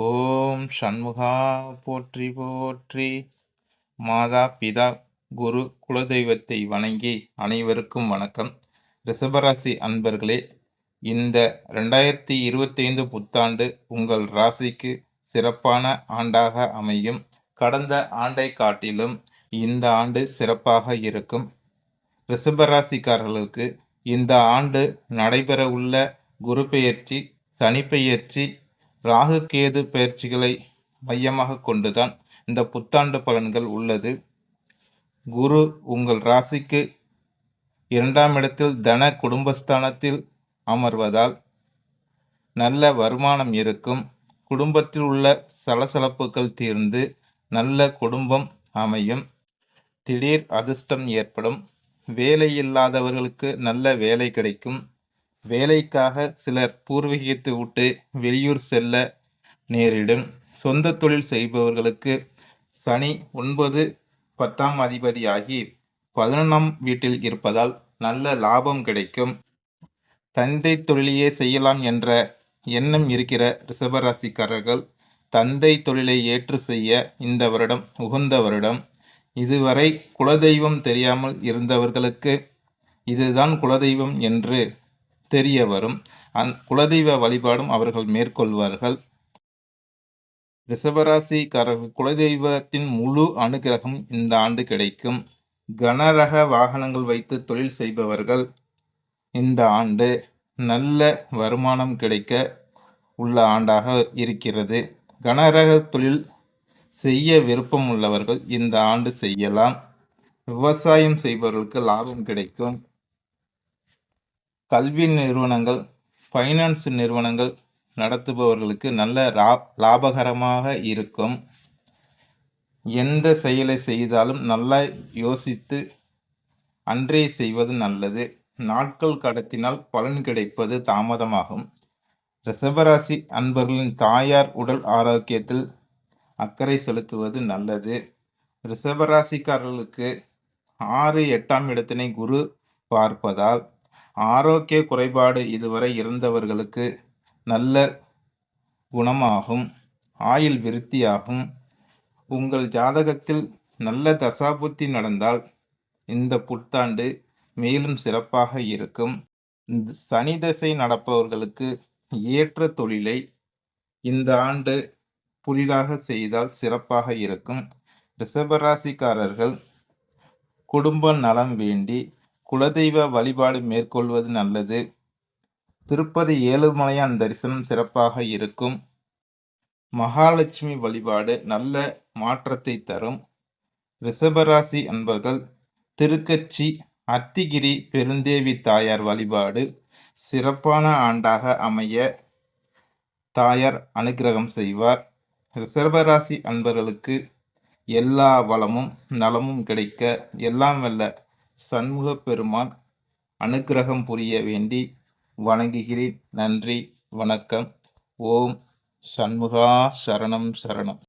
ஓம் சண்முகா போற்றி போற்றி. மாதா பிதா குரு குலதெய்வத்தை வணங்கி அனைவருக்கும் வணக்கம். ரிஷபராசி அன்பர்களே, இந்த 2025 புத்தாண்டு உங்கள் ராசிக்கு சிறப்பான ஆண்டாக அமையும். கடந்த ஆண்டை காட்டிலும் இந்த ஆண்டு சிறப்பாக இருக்கும். ரிஷபராசிக்காரர்களுக்கு இந்த ஆண்டு நடைபெறவுள்ள குரு பெயர்ச்சி, சனி பெயர்ச்சி, ராகு கேது பயிற்சிகளை மையமாக கொண்டுதான் இந்த புத்தாண்டு பலன்கள் உள்ளது. குரு உங்கள் ராசிக்கு 2ஆம் இடத்தில் தன குடும்பஸ்தானத்தில் அமர்வதால் நல்ல வருமானம் இருக்கும். குடும்பத்தில் உள்ள சலசலப்புகள் தீர்ந்து நல்ல குடும்பம் அமையும். திடீர் அதிர்ஷ்டம் ஏற்படும். வேலை இல்லாதவர்களுக்கு நல்ல வேலை கிடைக்கும். வேலைக்காக சிலர் பூர்வீகத்தை விட்டு வெளியூர் செல்ல நேரிடும். சொந்த தொழில் செய்பவர்களுக்கு சனி 9, 10ஆம் அதிபதியாகி 11ஆம் வீட்டில் இருப்பதால் நல்ல லாபம் கிடைக்கும். தந்தை தொழிலையே செய்யலாம் என்ற எண்ணம் இருக்கிற ரிஷபராசிக்காரர்கள் தந்தை தொழிலை ஏற்று செய்ய இந்த வருடம் உகந்த வருடம். இதுவரை குலதெய்வம் தெரியாமல் இருந்தவர்களுக்கு இதுதான் குலதெய்வம் என்று தெரிய வரும். குலதெய்வ வழிபாடும் அவர்கள் மேற்கொள்வார்கள். ரிஷபராசிக்காரர்கள் குலதெய்வத்தின் முழு அனுகிரகம் இந்த ஆண்டு கிடைக்கும். கனரக வாகனங்கள் வைத்து தொழில் செய்பவர்கள் இந்த ஆண்டு நல்ல வருமானம் கிடைக்க உள்ள ஆண்டாக இருக்கிறது. கனரக தொழில் செய்ய விருப்பம் உள்ளவர்கள் இந்த ஆண்டு செய்யலாம். விவசாயம் செய்பவர்களுக்கு லாபம் கிடைக்கும். கல்வி நிறுவனங்கள், ஃபைனான்ஸ் நிறுவனங்கள் நடத்துபவர்களுக்கு நல்ல லாபகரமாக இருக்கும். எந்த செயலை செய்தாலும் நல்லா யோசித்து அன்றே செய்வது நல்லது. நாட்கள் கடத்தினால் பலன் கிடைப்பது தாமதமாகும். ரிஷபராசி அன்பர்களின் தாயார் உடல் ஆரோக்கியத்தில் அக்கறை செலுத்துவது நல்லது. ரிஷபராசிக்காரர்களுக்கு 6, 8ஆம் இடத்தினை குரு பார்ப்பதால் ஆரோக்கிய குறைபாடு இதுவரை இருந்தவர்களுக்கு நல்ல குணமாகும். ஆயுள் விருத்தியாகும். உங்கள் ஜாதகத்தில் நல்ல தசாபுத்தி நடந்தால் இந்த புத்தாண்டு மேலும் சிறப்பாக இருக்கும். சனி தசை நடப்பவர்களுக்கு ஏற்ற தொழிலை இந்த ஆண்டு புதிதாக செய்தால் சிறப்பாக இருக்கும். ரிஷபராசிக்காரர்கள் குடும்ப நலம் வேண்டி குலதெய்வ வழிபாடு மேற்கொள்வது நல்லது. திருப்பதி ஏழுமலையான் தரிசனம் சிறப்பாக இருக்கும். மகாலட்சுமி வழிபாடு நல்ல மாற்றத்தை தரும். ரிஷபராசி அன்பர்கள் திருக்கச்சி அத்திகிரி பெருந்தேவி தாயார் வழிபாடு சிறப்பான ஆண்டாக அமைய தாயார் அனுகிரகம் செய்வார். ரிஷபராசி அன்பர்களுக்கு எல்லா வளமும் நலமும் கிடைக்க எல்லாம் வல்ல சண்முக பெருமான் அனுக்கிரகம் புரிய வேண்டி வணங்குகிறேன். நன்றி, வணக்கம். ஓம் சண்முகா சரணம் சரணம்.